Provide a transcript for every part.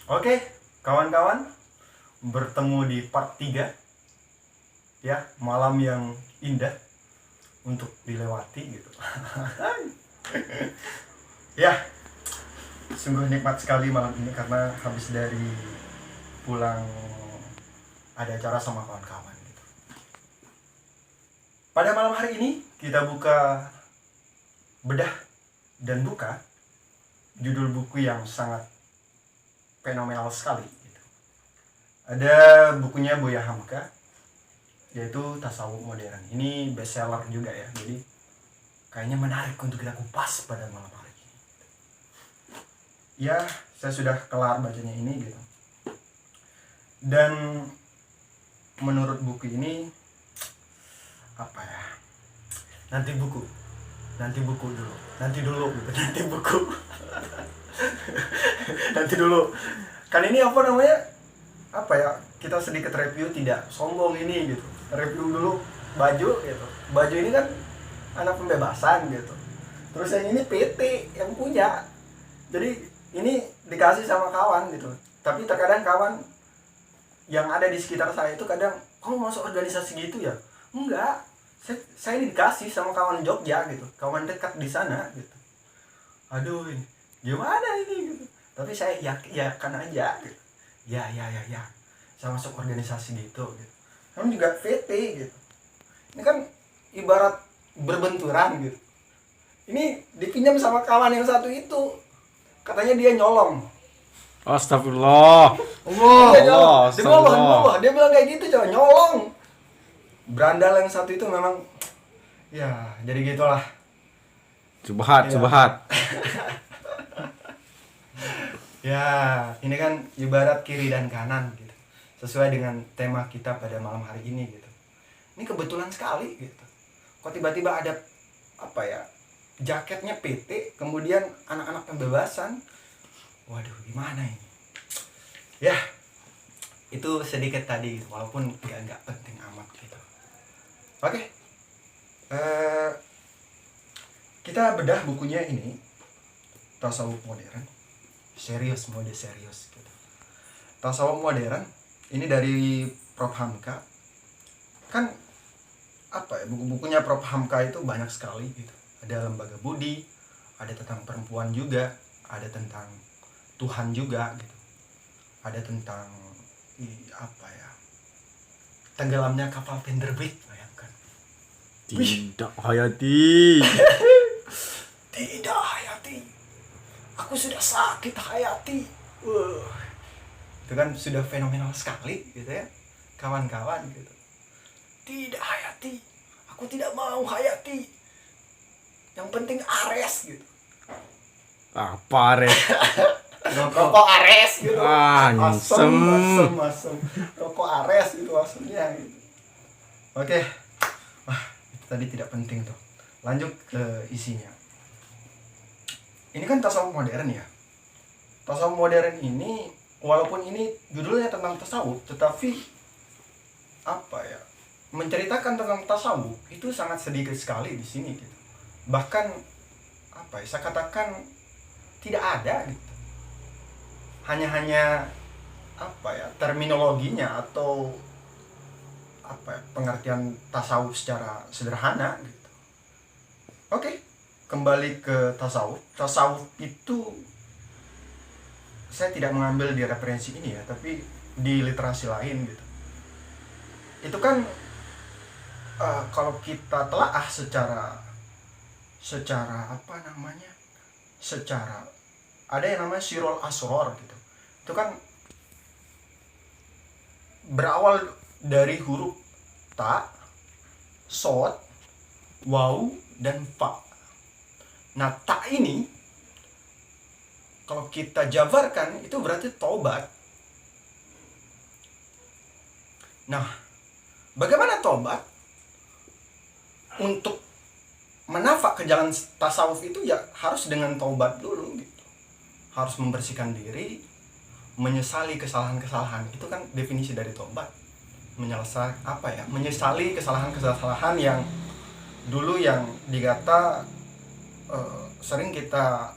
Oke, kawan-kawan, bertemu di part 3 ya, malam yang indah untuk dilewati gitu. Ya, sungguh nikmat sekali malam ini karena habis dari pulang ada acara sama kawan-kawan gitu. Pada malam hari ini kita buka bedah dan buka judul buku yang sangat fenomenal sekali gitu. Ada bukunya Buya Hamka, yaitu Tasawuf Modern. Ini bestseller juga ya, jadi kayaknya menarik untuk kita kupas pada malam hari ini. Ya, saya sudah kelar bacanya ini gitu. Dan menurut buku ini apa ya? Nanti buku dulu gitu. Nanti dulu. Kan ini apa namanya? Apa ya? Kita sedikit review, tidak sombong ini gitu. Review dulu baju gitu. Baju ini kan anak pembebasan gitu. Terus yang ini PT yang punya. Jadi ini dikasih sama kawan gitu. Tapi terkadang kawan yang ada di sekitar saya itu kadang, kamu masuk organisasi gitu ya? Enggak. Saya ini dikasih sama kawan Jogja gitu. Kawan dekat di sana gitu. Aduh, gimana ini gitu. Tapi saya yakan aja gitu. Ya. Saya masuk organisasi gitu. Kamu juga VT gitu. Ini kan ibarat berbenturan gitu. Ini dipinjam sama kawan yang satu itu. Katanya dia nyolong. Astagfirullah. Allah. Astagfirullah. Dia bilang kayak gitu, coba nyolong. Berandal yang satu itu memang ya, jadi gitulah. Subhat. Ya, ini kan ibarat kiri dan kanan gitu. Sesuai dengan tema kita pada malam hari ini gitu. Ini kebetulan sekali gitu. Kok tiba-tiba ada apa ya? Jaketnya PT, kemudian anak-anak pembebasan. Waduh, gimana ini? Ya, itu sedikit tadi, walaupun nggak penting amat gitu. Oke. Kita bedah bukunya ini, Tasawuf Modern. Mode serius gitu. Tasawuf Modern ini dari Prof Hamka. Kan apa ya, buku-bukunya Prof Hamka itu banyak sekali gitu. Ada lembaga budi, ada tentang perempuan juga, ada tentang Tuhan juga gitu. Ada tentang apa ya? Tenggelamnya kapal Vanderbilt, bayangkan. Tidak, Hayati. Tidak, Hayati. Aku sudah sakit, Hayati. Itu kan sudah fenomenal sekali gitu ya, kawan-kawan gitu. Tidak, Hayati. Aku tidak mau, Hayati. Yang penting Ares gitu. Apa, Res? Rokok Ares gitu. Asem. Rokok Ares itu maksudnya gitu. Oke. Wah, itu tadi tidak penting tuh. Lanjut ke isinya. Ini kan tasawuf modern ya. Tasawuf modern ini, walaupun ini judulnya tentang tasawuf, tetapi apa ya, menceritakan tentang tasawuf itu sangat sedikit sekali di sini gitu. Bahkan apa ya, saya katakan tidak ada gitu. Hanya apa ya, terminologinya atau apa ya, pengertian tasawuf secara sederhana gitu. Oke. Kembali ke tasawuf. Tasawuf itu saya tidak mengambil di referensi ini ya, tapi di literasi lain gitu. Itu kan kalau kita telaah secara apa namanya? Secara ada yang namanya Sirul Asror gitu. Itu kan berawal dari huruf ta, sod, waw, dan fa. Nah, tak ini kalau kita jabarkan itu berarti tobat. Nah, bagaimana tobat? Untuk menafak ke jalan tasawuf itu ya harus dengan tobat dulu gitu. Harus membersihkan diri, menyesali kesalahan-kesalahan. Itu kan definisi dari tobat. Menyesali kesalahan-kesalahan yang dulu yang dikata sering kita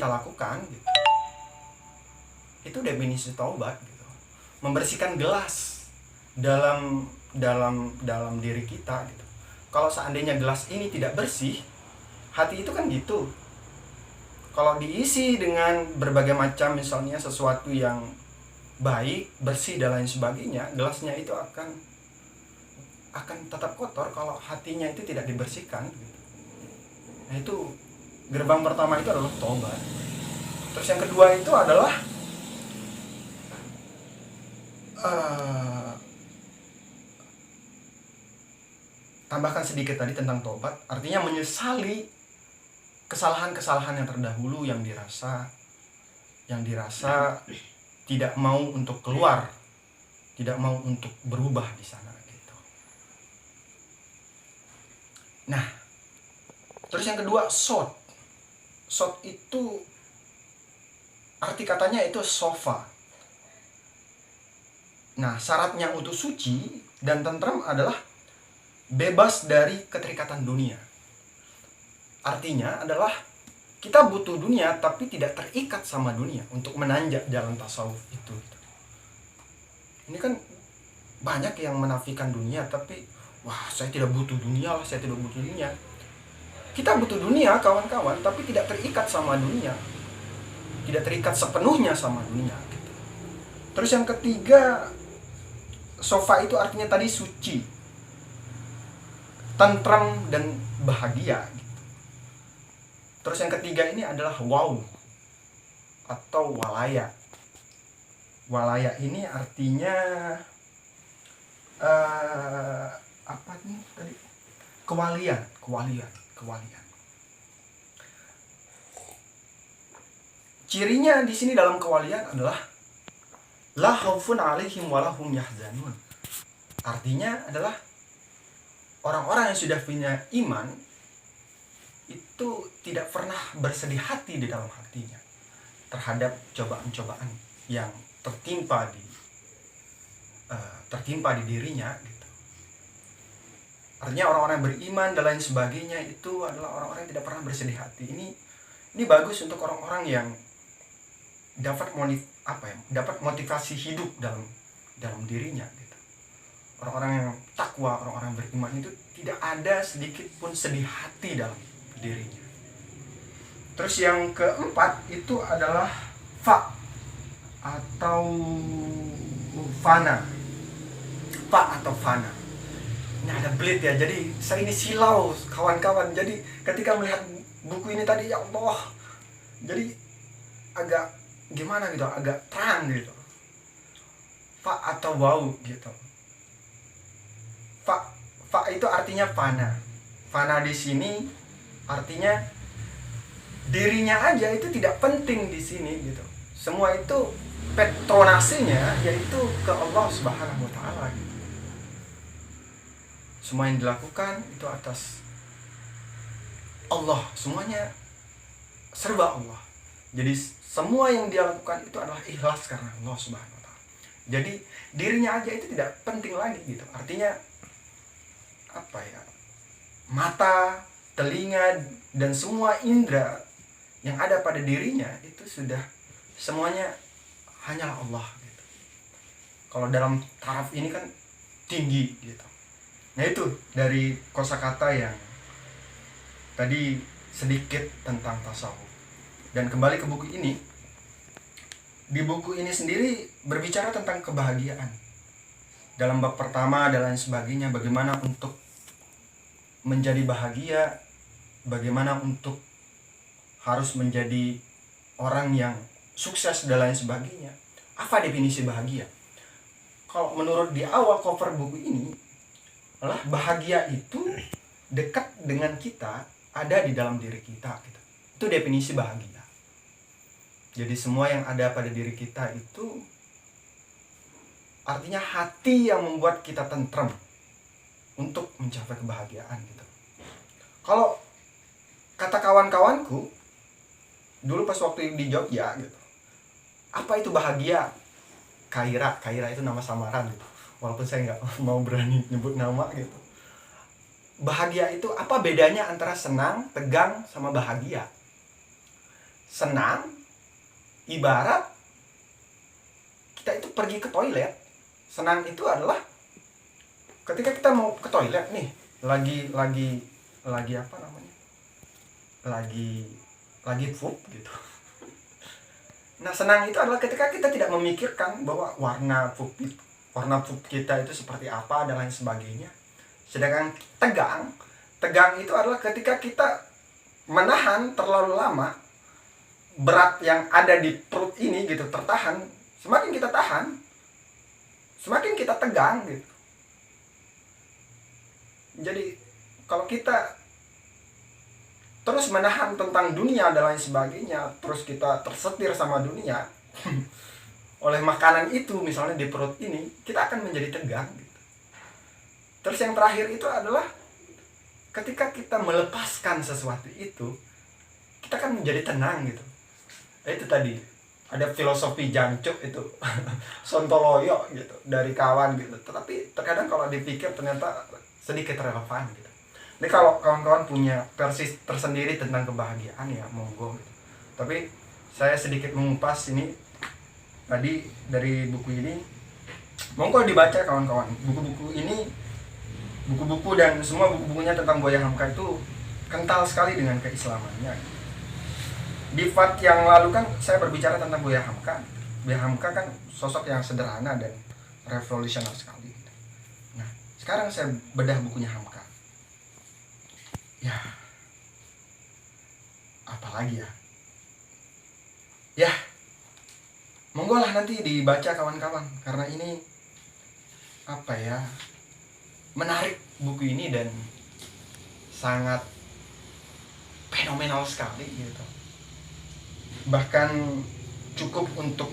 lakukan gitu. Itu definisi taubat gitu. Membersihkan gelas dalam diri kita gitu. Kalau seandainya gelas ini tidak bersih, hati itu kan gitu. Kalau diisi dengan berbagai macam misalnya sesuatu yang baik, bersih dan lain sebagainya, gelasnya itu akan tetap kotor kalau hatinya itu tidak dibersihkan gitu. Nah, itu gerbang pertama itu adalah tobat. Terus yang kedua itu adalah tambahkan sedikit tadi tentang tobat, artinya menyesali kesalahan-kesalahan yang terdahulu yang dirasa tidak mau untuk keluar, tidak mau untuk berubah di sana gitu. Nah, terus yang kedua sot itu arti katanya itu sofa. Nah, syaratnya untuk suci dan tentram adalah bebas dari keterikatan dunia. Artinya adalah kita butuh dunia tapi tidak terikat sama dunia untuk menanjak jalan tasawuf itu. Ini kan banyak yang menafikan dunia tapi wah, saya tidak butuh dunia lah, saya tidak butuh dunia. Kita butuh dunia kawan-kawan tapi tidak terikat sama dunia. Tidak terikat sepenuhnya sama dunia gitu. Terus yang ketiga, sofa itu artinya tadi suci, tentram dan bahagia gitu. Terus yang ketiga ini adalah wow atau walaya. Walaya ini artinya apa nih tadi? Kewalian. Cirinya di sini dalam kewalian adalah la khaufun 'alaihim wa lahum yahzanun. Artinya adalah orang-orang yang sudah punya iman itu tidak pernah bersedih hati di dalam hatinya terhadap cobaan-cobaan yang tertimpa di dirinya gitu. Artinya orang-orang yang beriman dan lain sebagainya itu adalah orang-orang yang tidak pernah bersedih hati. Ini bagus untuk orang-orang yang dapat motivasi hidup dalam dirinya gitu. Orang-orang yang takwa, orang-orang yang beriman itu tidak ada sedikit pun sedih hati dalam dirinya. Terus yang keempat itu adalah fa atau fana. Ini ada belit ya, jadi saya ini silau kawan-kawan. Jadi ketika melihat buku ini tadi, ya Allah, jadi agak gimana gitu, agak terang gitu. Fa atau wau gitu. Fa itu artinya fana. Fana di sini artinya dirinya aja itu tidak penting di sini gitu. Semua itu petronasinya yaitu ke Allah Subhanahu wa taala gitu. Semua yang dilakukan itu atas Allah, semuanya serba Allah. Jadi semua yang dia lakukan itu adalah ikhlas karena Allah Subhanahu wa taala. Jadi dirinya aja itu tidak penting lagi gitu. Artinya apa ya? Mata, telinga dan semua indera yang ada pada dirinya itu sudah semuanya hanyalah Allah gitu. Kalau dalam taraf ini kan tinggi gitu. Nah, itu dari kosakata yang tadi sedikit tentang tasawuf. Dan kembali ke buku ini. Di buku ini sendiri berbicara tentang kebahagiaan. Dalam bab pertama dan lain sebagainya, bagaimana untuk menjadi bahagia, bagaimana untuk harus menjadi orang yang sukses dan lain sebagainya. Apa definisi bahagia? Kalau menurut di awal cover buku ini adalah bahagia itu dekat dengan kita, ada di dalam diri kita gitu. Itu definisi bahagia. Jadi semua yang ada pada diri kita itu artinya hati yang membuat kita tentrem untuk mencapai kebahagiaan gitu. Kalau kata kawan-kawanku dulu pas waktu di Jogja gitu, apa itu bahagia? Kaira itu nama samaran gitu. Walaupun saya nggak mau berani nyebut nama gitu. Bahagia itu apa bedanya antara senang, tegang, sama bahagia? Senang ibarat pergi ke toilet. Senang itu adalah ketika kita mau ke toilet nih, lagi apa namanya? Lagi poop gitu. Nah, senang itu adalah ketika kita tidak memikirkan bahwa warna poop kita itu seperti apa dan lain sebagainya. Sedangkan tegang itu adalah ketika kita menahan terlalu lama berat yang ada di perut ini gitu tertahan. Semakin kita tahan, semakin kita tegang gitu. Jadi kalau kita terus menahan tentang dunia dan lain sebagainya, terus kita tersetir sama dunia oleh makanan itu misalnya di perut ini, kita akan menjadi tegang gitu. Terus yang terakhir itu adalah ketika kita melepaskan sesuatu itu, kita akan menjadi tenang gitu. Itu tadi ada filosofi jancuk itu sontoloyo gitu dari kawan gitu. Tetapi terkadang kalau dipikir ternyata sedikit relevan gitu. Ini kalau kawan-kawan punya versi tersendiri tentang kebahagiaan ya monggo gitu. Tapi saya sedikit mengupas ini tadi dari buku ini. Monggo dibaca kawan-kawan. Buku-buku dan semua buku-bukunya tentang Buaya Hamka itu kental sekali dengan keislamannya. Di part yang lalu kan saya berbicara tentang Buaya Hamka. Buaya Hamka kan sosok yang sederhana dan revolusioner sekali. Nah, sekarang saya bedah bukunya Hamka. Ya, apalagi ya? Ya, monggo lah nanti dibaca kawan-kawan, karena ini apa ya, menarik buku ini dan sangat fenomenal sekali gitu. Bahkan cukup untuk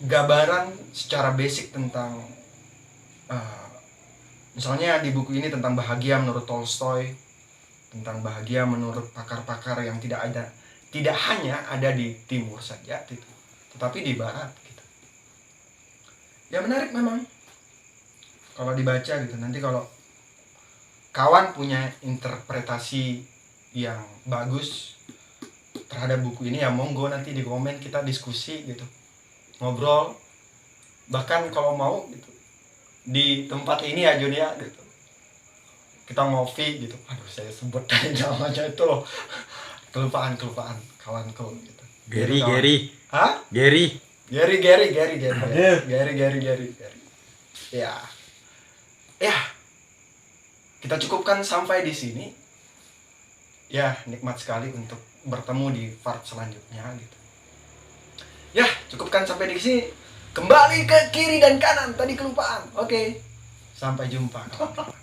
gambaran secara basic tentang misalnya di buku ini tentang bahagia menurut Tolstoy, tentang bahagia menurut pakar-pakar yang tidak hanya ada di timur saja gitu, tetapi di barat gitu. Ya menarik memang kalau dibaca gitu. Nanti kalau kawan punya interpretasi yang bagus terhadap buku ini ya monggo nanti di komen, kita diskusi gitu, ngobrol, bahkan kalau mau gitu di tempat ini ya Jun ya gitu, kita ngopi gitu. Aduh saya sebut namanya itu loh, kelupaan kawanku gitu. Gary. Hah? Gary. Ya kita cukupkan sampai di sini ya. Nikmat sekali untuk bertemu di part selanjutnya gitu ya. Cukupkan sampai di sini. Kembali ke kiri dan kanan, tadi kelupaan. Oke. Sampai jumpa kawan-kawan.